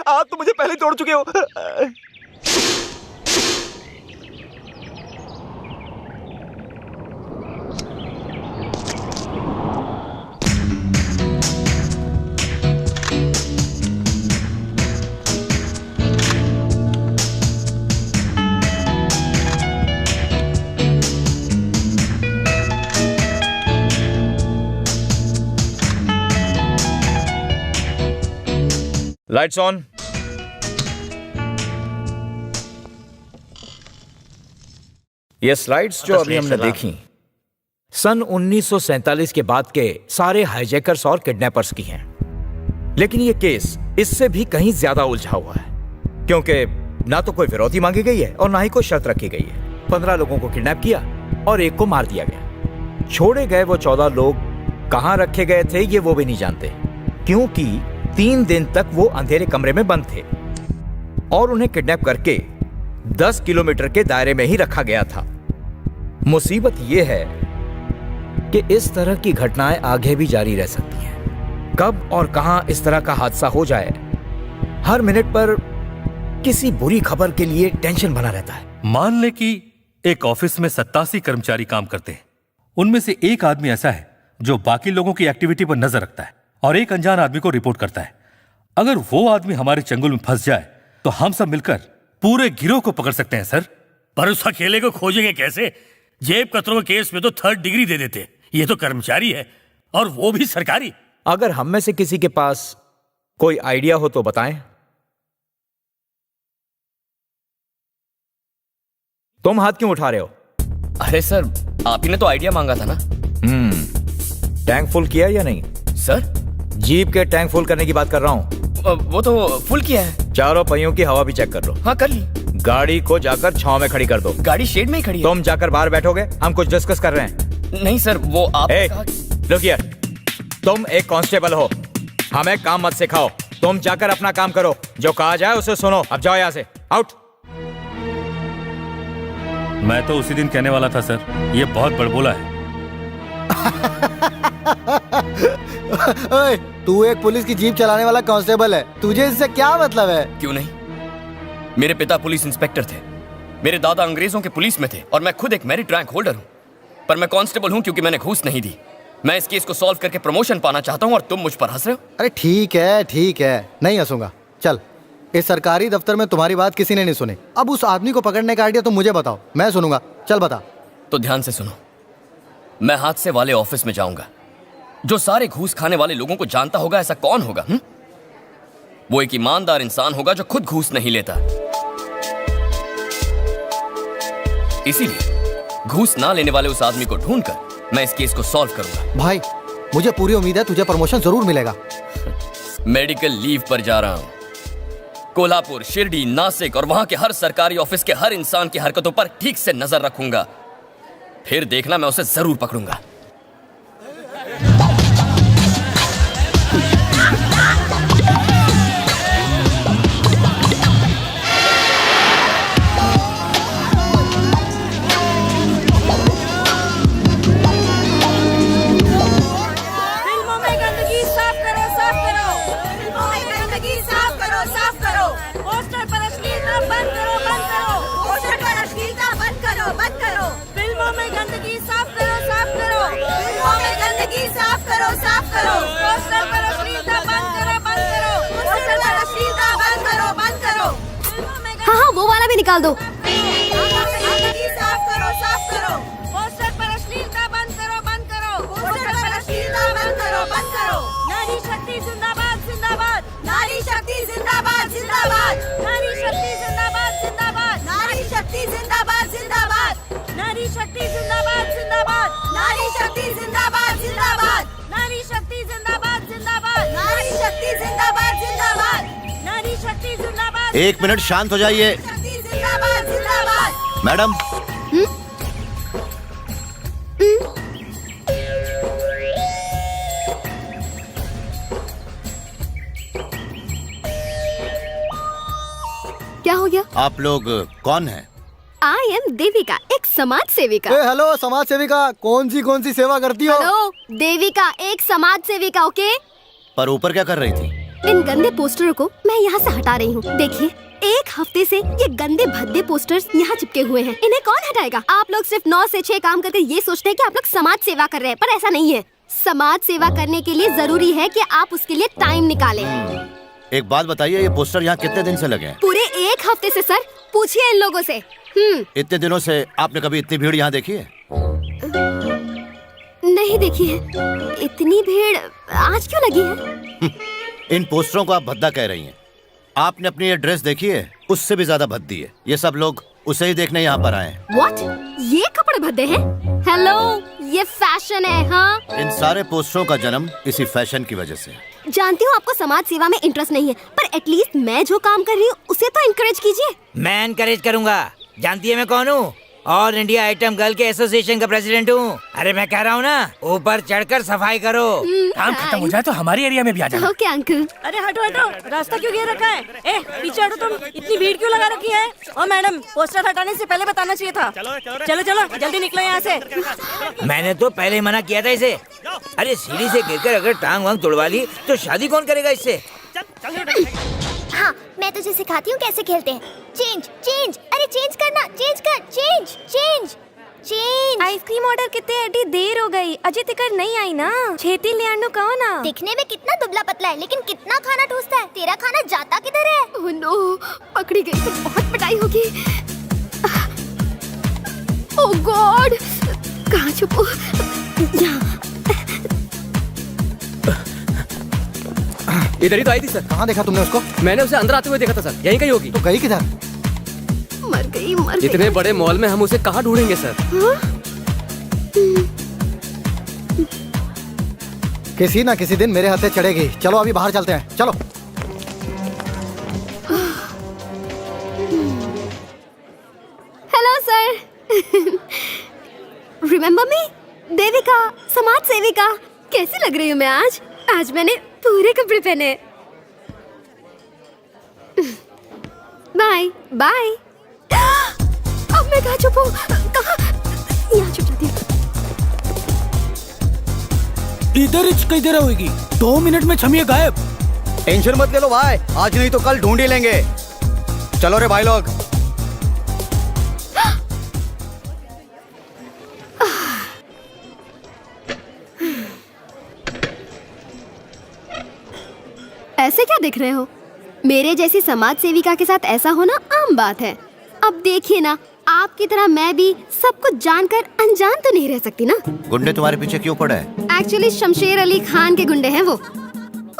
आप तो मुझे पहले ही तोड़ चुके हो। Lights on. ये स्लाइड्स जो अभी हमने देखी सन 1947 के बाद के सारे हाईजैकर्स और किडनैपर्स की हैं। लेकिन ये केस इससे भी कहीं ज्यादा उलझा हुआ है, क्योंकि ना तो कोई फिरौती मांगी गई है और ना ही कोई शर्त रखी गई है। 15 लोगों को किडनैप किया और एक को मार दिया गया। छोड़े गए वो 14 लोग कहां रखे गए थे ये वो भी नहीं जानते, क्योंकि 3 दिन तक वो अंधेरे कमरे में बंद थे और उन्हें किडनैप करके 10 किलोमीटर के दायरे में ही रखा गया था। मुसीबत यह है कि इस तरह की घटनाएं आगे भी जारी रह सकती हैं। कब और कहां इस तरह का हादसा हो जाए, हर मिनट पर किसी बुरी खबर के लिए टेंशन बना रहता है। मान ले कि एक ऑफिस में 87 कर्मचारी काम करते हैं, उनमें से एक आदमी ऐसा है जो बाकी लोगों की एक्टिविटी पर नजर रखता है और एक अनजान आदमी को रिपोर्ट करता है। अगर वो आदमी हमारे चंगुल में फंस जाए तो हम सब मिलकर पूरे गिरोह को पकड़ सकते हैं सर। पर उस अकेले को खोजेंगे कैसे? जेब कतरों के केस में तो 3rd डिग्री दे देते। ये तो कर्मचारी है और वो भी सरकारी। अगर हम में से किसी के पास कोई आइडिया हो तो बताएं। तुम हाथ क्यों उठा रहे हो? अरे सर, आप ही ने तो आइडिया मांगा था ना। टैंक फुल किया या नहीं? सर, जीप के टैंक फुल करने की बात कर रहा हूँ। वो तो फुल किया है। चारों पहियों की हवा भी चेक कर लो। हाँ, कर ली। गाड़ी को जाकर छांव में खड़ी कर दो। गाड़ी शेड में ही खड़ी है। तुम जाकर बाहर बैठोगे, हम कुछ डिस्कस कर रहे हैं। नहीं सर, वो आप लुक हियर, तुम एक कांस्टेबल हो, हमें काम मत सिखाओ। तुम जाकर अपना काम करो, जो कहा जाए उसे सुनो। अब जाओ यहाँ से, आउट। मैं तो उसी दिन कहने वाला था सर, ये बहुत बड़बोला है। ओए, तू एक पुलिस की जीप चलाने वाला कांस्टेबल है, तुझे इससे क्या मतलब है? क्यों नहीं, मेरे पिता पुलिस इंस्पेक्टर थे, मेरे दादा अंग्रेजों के पुलिस में थे और मैं खुद एक मेरिट रैंक होल्डर हूँ। पर मैं कांस्टेबल हूँ क्योंकि मैंने घूस नहीं दी। मैं इस केस को सॉल्व करके प्रमोशन पाना चाहता हूँ और तुम मुझ पर हंस रहे हो। अरे ठीक है, नहीं हंसूंगा। चल, इस सरकारी दफ्तर में तुम्हारी बात किसी ने नहीं सुनी। अब उस आदमी को पकड़ने का आइडिया तुम मुझे बताओ, मैं सुनूंगा। चल बता। तो ध्यान से सुनो, मैं हादसे वाले ऑफिस में जाऊंगा। जो सारे घूस खाने वाले लोगों को जानता होगा, ऐसा कौन होगा? वो एक ईमानदार इंसान होगा जो खुद घूस नहीं लेता। इसीलिए घूस ना लेने वाले उस आदमी को ढूंढकर मैं इस केस को सॉल्व करूंगा। भाई, मुझे पूरी उम्मीद है तुझे प्रमोशन जरूर मिलेगा। मेडिकल लीव पर जा रहा हूं। कोल्हापुर, शिरडी, नासिक और वहां के हर सरकारी ऑफिस के हर इंसान की हरकतों पर ठीक से नजर रखूंगा। फिर देखना, मैं उसे जरूर पकड़ूंगा। की साफ करो, साफ करो। पोस्टर पर अश्लीलता बंद करो, बंद करो। पोस्टर पर अश्लीलता बंद करो, बंद करो। हाँ हाँ, वो वाला भी निकाल दो। की साफ करो, साफ करो। पोस्टर पर अश्लीलता बंद करो, बंद करो। पोस्टर पर अश्लीलता बंद करो, बंद करो। नारी शक्ति जिंदाबाद, जिंदाबाद। नारी शक्ति जिंदाबाद, जिंदाबाद। नारी शक्ति जिंदाबाद, जिंदाबाद। नारी शक्ति जिंदाबाद, जिंदाबाद। नारी शक्ति जिंदाबाद, जिंदाबाद। नारी शक्ति जिंदाबाद, जिंदाबाद। नारी शक्ति जिंदाबाद, जिंदाबाद। नारी शक्ति जिंदाबाद, जिंदाबाद। नारी शक्ति जिंदाबाद। एक मिनट शांत हो जाइए। शक्ति जिंदाबाद, जिंदाबाद। मैडम, क्या हो गया? आप लोग कौन हैं? आई एम देविका, एक समाज सेविका। ए हेलो समाज सेविका, कौन सी सेवा करती हो? हेलो देविका, एक समाज सेविका। ओके, पर ऊपर क्या कर रही थी? इन गंदे पोस्टरों को मैं यहाँ से हटा रही हूँ। देखिए, एक हफ्ते से ये गंदे भद्दे पोस्टर्स यहाँ चिपके हुए हैं। इन्हें कौन हटाएगा? आप लोग सिर्फ 9 से 6 काम करके ये सोचते हैं कि आप लोग समाज सेवा कर रहे हैं, पर ऐसा नहीं है। समाज सेवा करने के लिए जरूरी है कि आप उसके लिए टाइम निकालें। एक बात बताइए, ये पोस्टर यहाँ कितने दिन से लगे हैं? पूरे एक हफ्ते से सर, पूछिए इन लोगों से। इतने दिनों से आपने कभी इतनी भीड़ यहाँ देखी है? नहीं देखी है। इतनी भीड़ आज क्यों लगी है? इन पोस्टरों को आप भद्दा कह रही हैं। आपने अपनी ये ड्रेस देखी है? उससे भी ज्यादा भद्दी है। ये सब लोग उसे ही देखने यहाँ पर आए हैं। What? ये कपड़े भद्दे हैं? हेलो, ये फैशन है। हाँ, इन सारे पोस्टरों का जन्म इसी फैशन की वजह से है। जानती हूँ आपको समाज सेवा में इंटरेस्ट नहीं है, पर एटलीस्ट मैं जो काम कर रही हूँ उसे तो इंकरेज कीजिए। मैं इनकरेज करूंगा। जानती है मैं कौन हूँ? और इंडिया आइटम गर्ल के एसोसिएशन का प्रेसिडेंट हूँ। अरे मैं कह रहा हूँ ना, ऊपर चढ़कर सफाई करो। काम खत्म हो जाए तो हमारी एरिया में भी आ जाना। Okay uncle. अरे हटो हटो, रास्ता क्यों घेर रखा है? ए पीछे हटो तुम, इतनी भीड़ क्यों लगा रखी है? और मैडम, पोस्टर हटाने से पहले बताना चाहिए था। चलो चलो जल्दी निकलो यहाँ से। मैंने तो पहले ही मना किया था इसे। अरे सीढ़ी से गिरकर अगर टांग वांग तोड़वा ली तो शादी कौन करेगा इससे? हाँ, मैं तुझे सिखाती हूँ कैसे खेलते हैं। चेंज चेंज, अरे चेंज करना, चेंज कर, change change change. Ice cream order कितने एडी देर हो गई, अजय तिकर नहीं आई ना। छेती ले आनो कहो ना। दिखने में कितना दुबला पतला है, लेकिन कितना खाना ठूसता है। तेरा खाना जाता किधर है? ओह नो, पकड़ी गई तो बहुत पिटाई होगी। ओह गॉड, कहाँ छुपो? यहाँ। इधर ही तो आई थी सर। कहाँ देखा तुमने उसको? मैंने उसे अंदर आते हुए देखा था सर। यहीं कहीं होगी। तो गई किधर? मर गई, मर गई। इतने बड़े मॉल में हम उसे कहाँ ढूंढेंगे सर? किसी ना किसी दिन मेरे हाथे चढ़ेगी। चलो अभी बाहर चलते हैं, चलो। Hello sir. Remember me? Devika, समाज सेविका। कैसी लग रही हूँ मैं आज? आज मैंने पूरे कपड़े पहने। Bye bye. अब मैं कहाँ छुपूं? कहाँ? यहाँ छुप जाती हूँ। इधर किधर होगी? 2 मिनट में छमिए गायब। टेंशन मत ले लो भाई, आज नहीं तो कल ढूंढ ही लेंगे। चलो रे भाई लोग। ऐसे क्या देख रहे हो? मेरे जैसी समाज सेविका के साथ ऐसा होना आम बात है। अब देखिए ना, आपकी तरह मैं भी सब कुछ जानकर अनजान तो नहीं रह सकती ना। गुंडे तुम्हारे पीछे क्यों पड़ा है? एक्चुअली शमशेर अली खान के गुंडे हैं वो।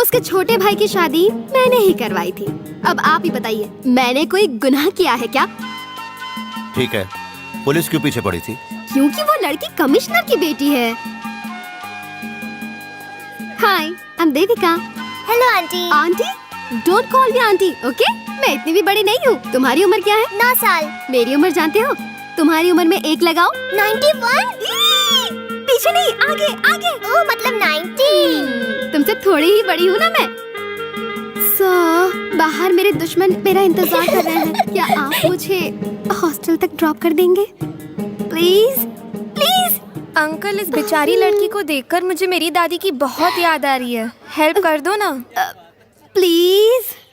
उसके छोटे भाई की शादी मैंने ही करवाई थी। अब आप ही बताइए, मैंने कोई गुनाह किया है क्या? ठीक है, पुलिस क्यों पीछे पड़ी थी? क्योंकि वो लड़की कमिश्नर की बेटी है। Hi, I am Devika. Hello aunty. Aunty? Don't call me aunty, okay? मैं इतनी भी बड़ी नहीं हूँ। तुम्हारी उम्र क्या है? 9 साल। मेरी उम्र जानते हो? तुम्हारी उम्र में 1 लगाओ। 91? पीछे नहीं, आगे आगे। ओह, मतलब 19। तुमसे थोड़ी ही बड़ी हूँ ना मैं। बाहर मेरे दुश्मन मेरा इंतजार कर रहे हैं। क्या आप मुझे हॉस्टल तक ड्रॉप कर देंगे? Please please. अंकल, इस बेचारी लड़की को देखकर मुझे मेरी दादी की बहुत याद आ रही है। हेल्प कर दो ना। प्लीज।